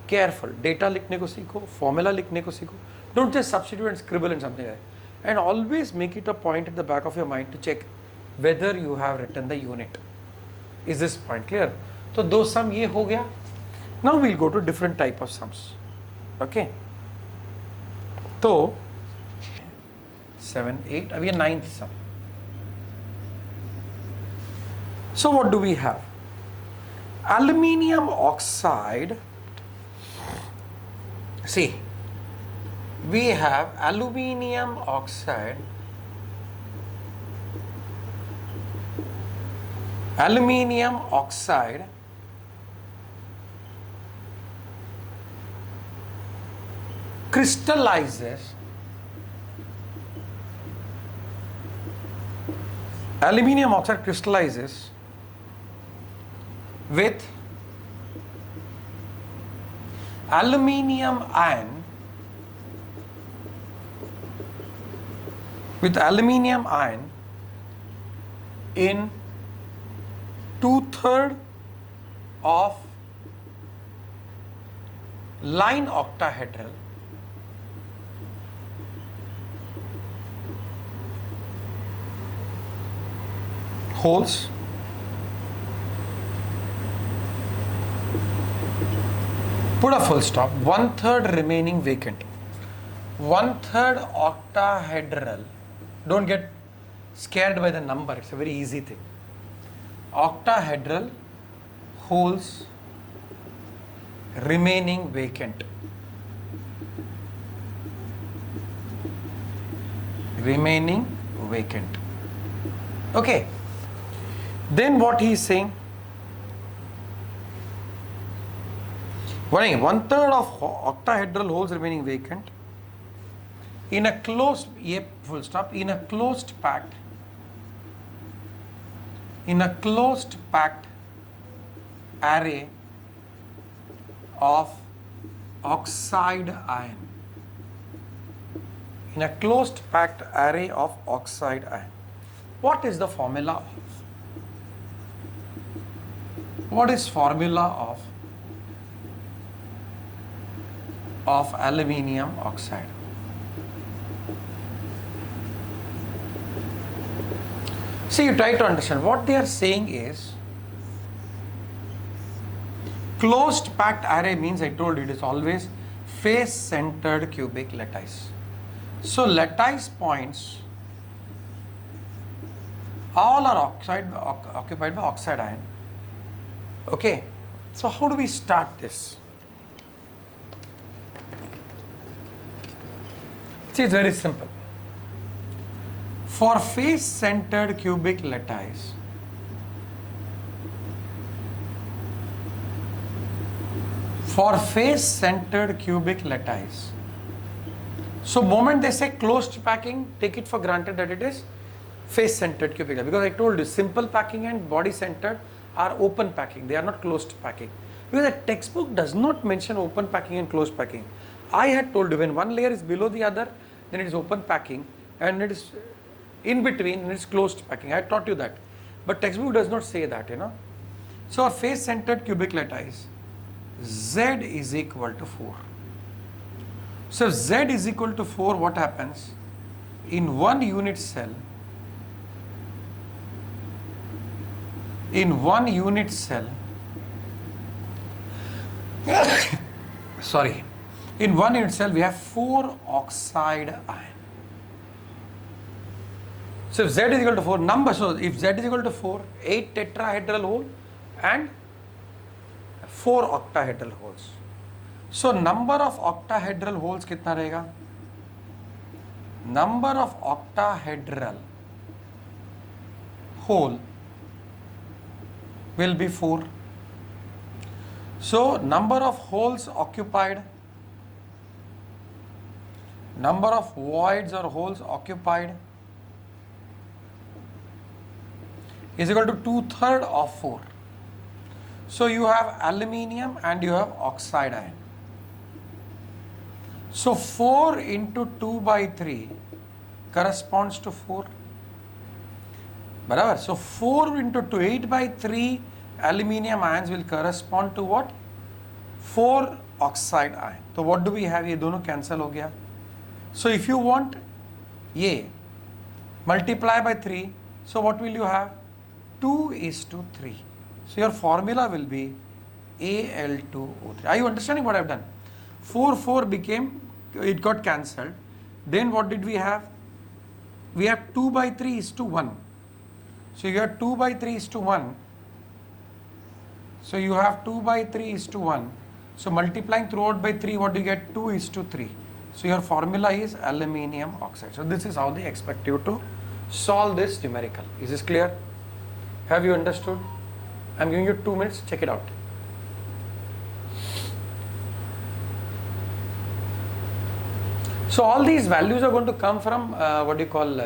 careful, data लिखने को सीखो, formula लिखने को सीखो. Don't just substitute and scribble and something like that. And always make it a point at the back of your mind to check whether you have written the unit. Is this point clear? So दो sum ये हो गया. Now we'll go to different type of sums. Okay. तो 7, 8. अब ये 9th sum. So what do we have? Aluminium oxide. See, we have aluminium oxide. Aluminium oxide crystallizes. Aluminium oxide crystallizes with aluminium ion, in 2/3 of line octahedral holes put a full stop, 1/3 remaining vacant. 1/3 octahedral, don't get scared by the number, it's a very easy thing. Octahedral holes remaining vacant. Remaining vacant. Okay. Then what he is saying? 1/3 of octahedral holes remaining vacant in a closed, full stop, in a closed packed array of oxide ion. In a closed packed array of oxide ion. What is the formula of? What is formula of aluminium oxide? See, you try to understand. What they are saying is, closed packed array means, I told you, it is always face centered cubic lattice. So lattice points all are occupied by oxide ion. Okay, so how do we start this? See, it's very simple. For face centered cubic lattice, so moment they say closed packing, take it for granted that it is face centered cubic lattice, because I told you simple packing and body centered are open packing, they are not closed packing, because the textbook does not mention open packing and closed packing. I had told you when one layer is below the other, then it is open packing, and it is in between, and it is closed packing. I had taught you that, but textbook does not say that, So a face centered cubic lattice, Z is equal to 4. So if Z is equal to 4, what happens? In one unit cell, sorry, in one unit cell we have 4 oxide ion. So if Z is equal to 4, number, so if Z is equal to 4, 8 tetrahedral hole and 4 octahedral holes. So number of octahedral holes कितना रहेगा? Number of octahedral hole will be 4. So number of holes occupied, number of voids or holes occupied is equal to 2/3 of 4. So you have aluminium and you have oxide ion. So 4 into 2/3 corresponds to 4. Barabar. So 4 into 2, 8/3 aluminium ions will correspond to what? 4 oxide ion. So what do we have? ये दोनों cancel हो गया. So if you want ये multiply by 3, so what will you have? 2:3. So your formula will be Al2O3. Are you understanding what I have done? 4 became, it got cancelled. Then what did we have? We have 2/3:1. So you have 2/3:1. So you have 2/3:1. So multiplying throughout by 3, what do you get? 2:3. So your formula is aluminium oxide. So this is how they expect you to solve this numerical. Is this clear? Have you understood? I'm giving you 2 minutes, check it out. So all these values are going to come from what do you call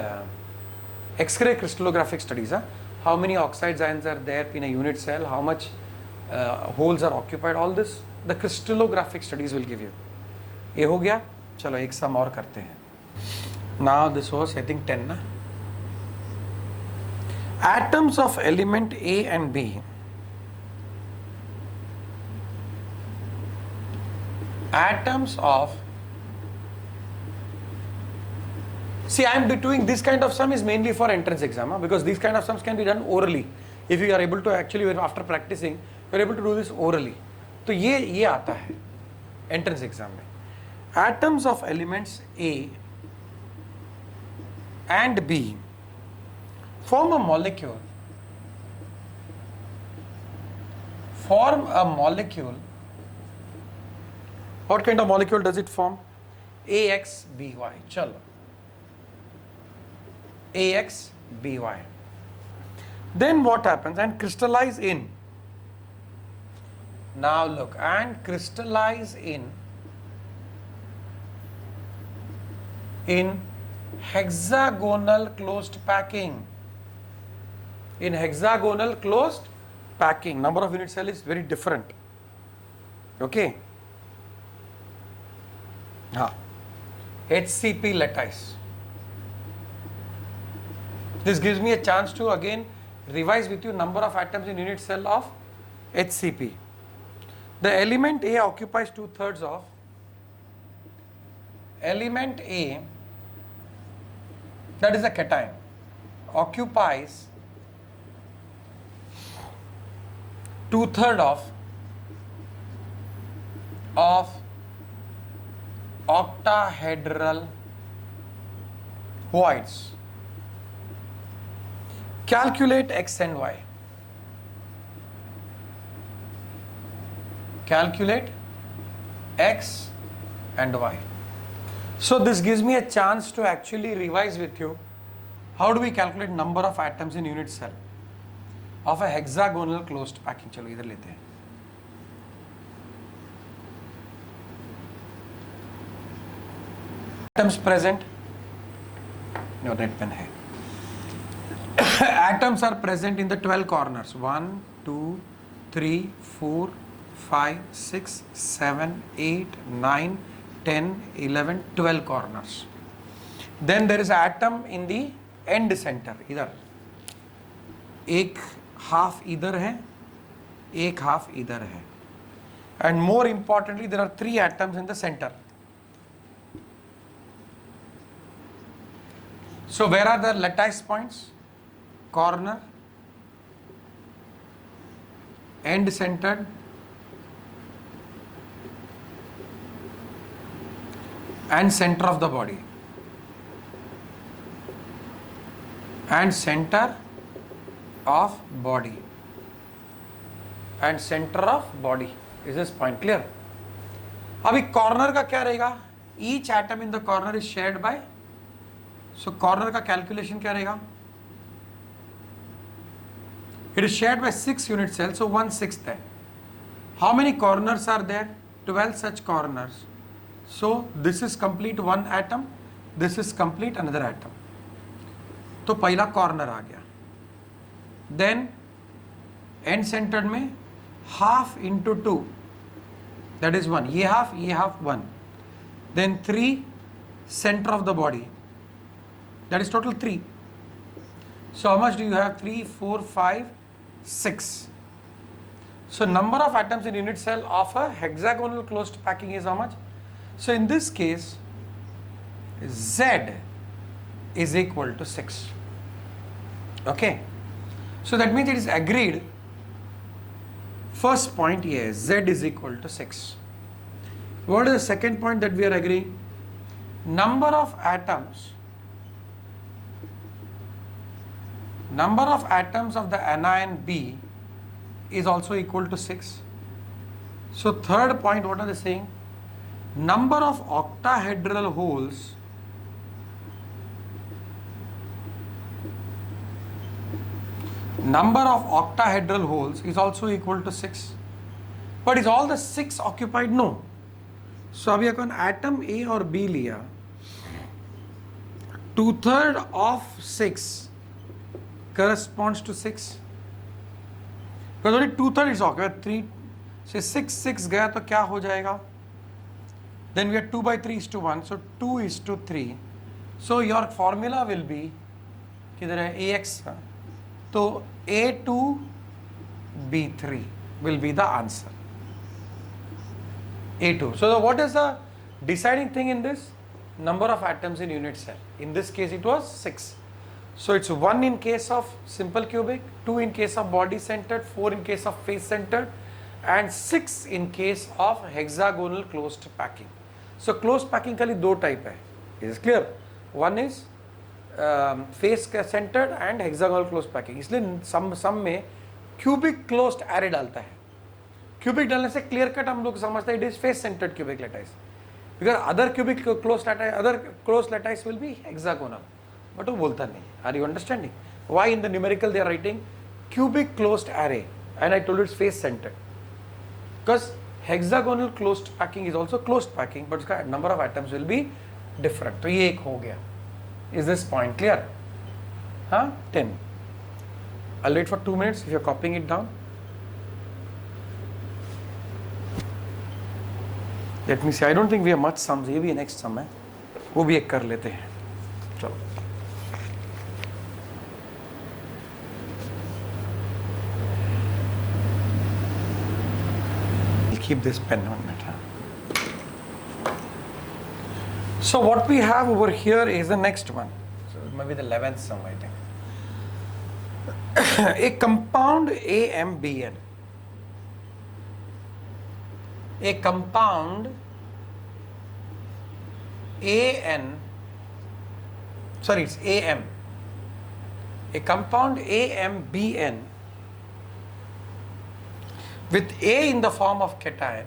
X-ray crystallographic studies. How many oxides ions are there in a unit cell, how much holes are occupied, all this the crystallographic studies will give you. ये हो गया, चलो एक सम और करते हैं. Now this was I think 10 ना. Atoms of element A and B atoms of, see I am doing this kind of sum is mainly for entrance exam because these kind of sums can be done orally. If you are able to actually after practicing you are able to do this orally. तो ये आता है entrance exam में. Atoms of elements A and B form a molecule what kind of molecule does it form? AXBY. Chalo. AXBY. Then what happens? And crystallize in. Now look, and crystallize in hexagonal closed packing. In hexagonal closed packing, number of unit cell is very different. Okay. HCP lattice. This gives me a chance to again revise with you number of atoms in unit cell of HCP. The element A occupies 2/3 of element A, that is a cation, occupies 2/3 of octahedral voids. Calculate X and Y. Calculate X and Y. So this gives me a chance to actually revise with you. How do we calculate number of atoms in unit cell of a hexagonal closed packing? चलो इधर लेते हैं. Atoms present. No, red pen है. Atoms are present in the 12 corners. 1, 2, 3, 4, 5, 6, 7, 8, 9, 10, 11, 12 corners. Then there is an atom in the end center. इधर एक half इधर है, एक half इधर है. And more importantly, there are 3 atoms in the center. So where are the lattice points? Corner, end centered, and center of the body. and center of body. And center of body. Is this point clear? अभी corner का क्या रहेगा? Each atom in the corner is shared by, so corner का calculation क्या रहेगा? It is shared by 6 unit cells, so 1/6 है. How many corners are there? 12 such corners. So this is complete one atom, this is complete another atom. तो पहला corner आ गया. Then end centered में half into 2, that is 1. ये half 1. Then 3 center of the body, that is total 3. So how much do you have? 3, 4, 5, 6. So number of atoms in unit cell of a hexagonal closed packing is how much? So in this case, Z is equal to 6. Okay. So that means it is agreed. First point here, Z is equal to 6. What is the second point that we are agreeing? Number of atoms of the anion B is also equal to 6. So third point, what are they saying? Number of octahedral holes is also equal to 6. But is all the 6 occupied? No. So अभी अपन atom A और B लिया, 2/3 of 6 corresponds to 6. Because only 2/3 is occupied. 3 से 6 गया तो क्या हो जाएगा? Then we are 2/3:1, so 2:3. So your formula will be, किधर है? AX. तो A2B3 will be the answer. A2. So what is the deciding thing in this? Number of atoms in unit cell. In this case it was 6. So it's 1 in case of simple cubic, 2 in case of body centered, 4 in case of face centered, and 6 in case of hexagonal closed packing. So closed packing खाली 2 type है. Is clear? One is face centered and hexagonal closed packing. इसलिए सम में cubic closed array डालता है. Cubic डालने से clear cut हम लोग समझते हैं it is face centred cubic lattice, because other cubic close lattice, other close lattice will be hexagonal, but वो बोलता नहीं. Are you understanding why in the numerical they are writing cubic closed array and I told it's face centred? Because hexagonal closed packing is also closed packing, but उसका number of atoms will be different. तो ये एक हो गया. Is this point clear? हाँ, 10. I'll wait for 2 minutes if you're copying it down. Let me see. I don't think we have much sums. ये भी next sum है, वो भी एक कर लेते हैं. चलो. I'll keep this pen 1 minute. So what we have over here is the next one. So maybe the 11th sum, I think. A compound AMBN. A compound it's AM. A compound AMBN with A in the form of cation,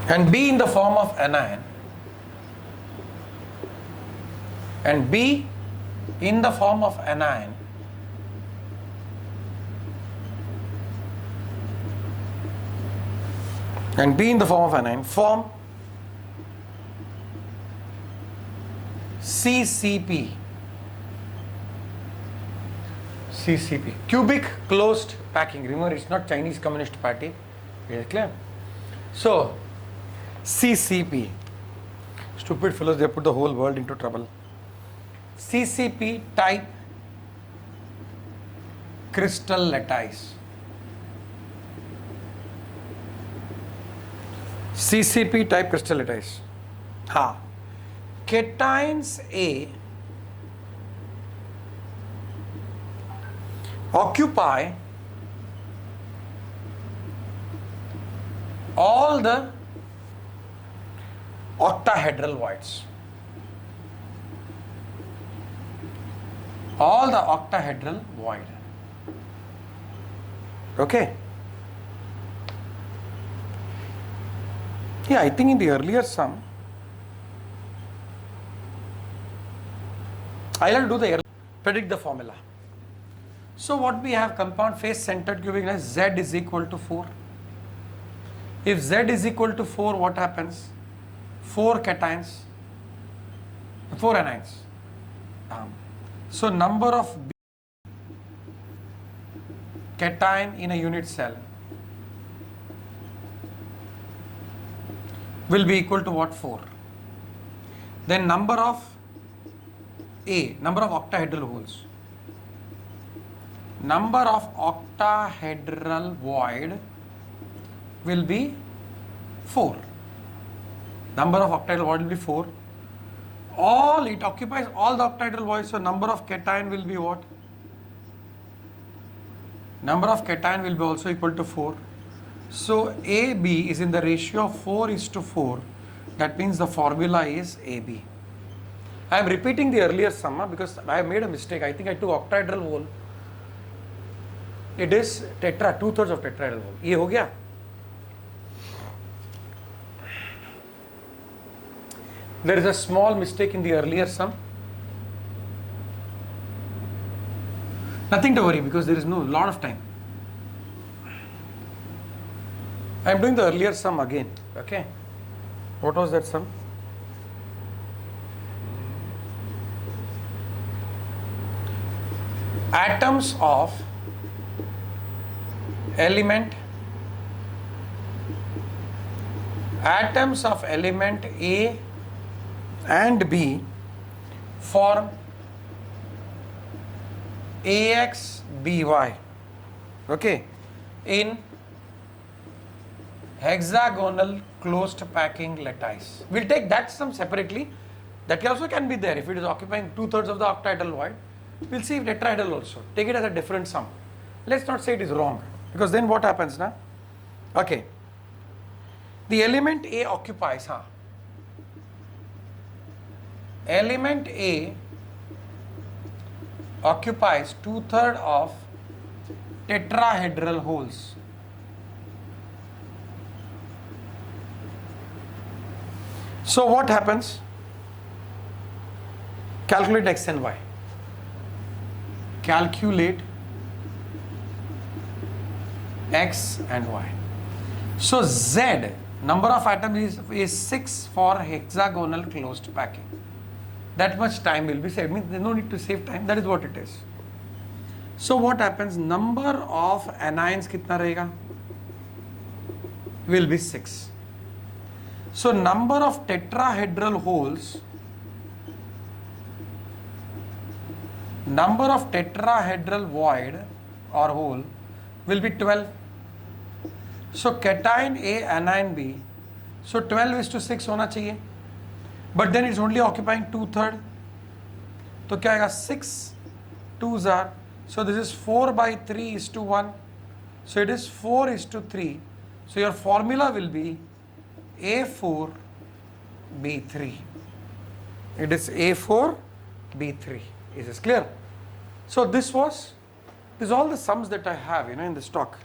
and B in the form of anion, and B in the form of anion, form CCP. Cubic closed packing. Remember, it's not Chinese Communist Party. Is it clear? So CCP. Stupid fellows, they put the whole world into trouble. CCP type crystal lattice. CCP type crystal lattice. हाँ, cations A occupy the octahedral voids. All the octahedral void. Okay. Yeah, I think in the earlier sum, I'll do the predict the formula. So what we have, compound face centered cubic is Z is equal to 4. If Z is equal to 4, what happens? 4 cations, 4 anions. So number of cation in a unit cell will be equal to what? 4. Then number of octahedral holes. Number of octahedral void will be 4. Number of octahedral void will be 4. It occupies all the octahedral voids, so number of cation will be what? Number of cation will be also equal to 4. So AB is in the ratio of 4:4. That means the formula is AB. I am repeating the earlier sum because I have made a mistake. I think I took octahedral hole. It is tetra, 2/3 of tetrahedral hole. ये हो गया? There is a small mistake in the earlier sum. Nothing to worry because there is no lot of time. I am doing the earlier sum again. Okay. What was that sum? Atoms of element A and B form AXBY, okay, in hexagonal closed packing lattice. We'll take that sum separately. That also can be there if it is occupying 2/3 of the octahedral void. We'll see if tetrahedral also. Take it as a different sum. Let's not say it is wrong, because then what happens now? Okay. The element A occupies, element A occupies 2/3 of tetrahedral holes. So what happens? Calculate X and Y. Calculate X and Y. So Z, number of atoms is 6 for hexagonal closed packing. That much time will be saved. Means there's no need to save time. That is what it is. So what happens? Number of anions kitna rahega? Will be 6. So number of tetrahedral holes, number of tetrahedral void or hole will be 12. So cation A, anion B. So 12:6 होना चाहिए. But then it's only occupying 2/3. तो क्या आएगा? 6 2s are. So this is 4/3:1. So it is 4:3. So your formula will be A4B3. It is A4B3. Is this clear? So this is all the sums that I have, in the stock.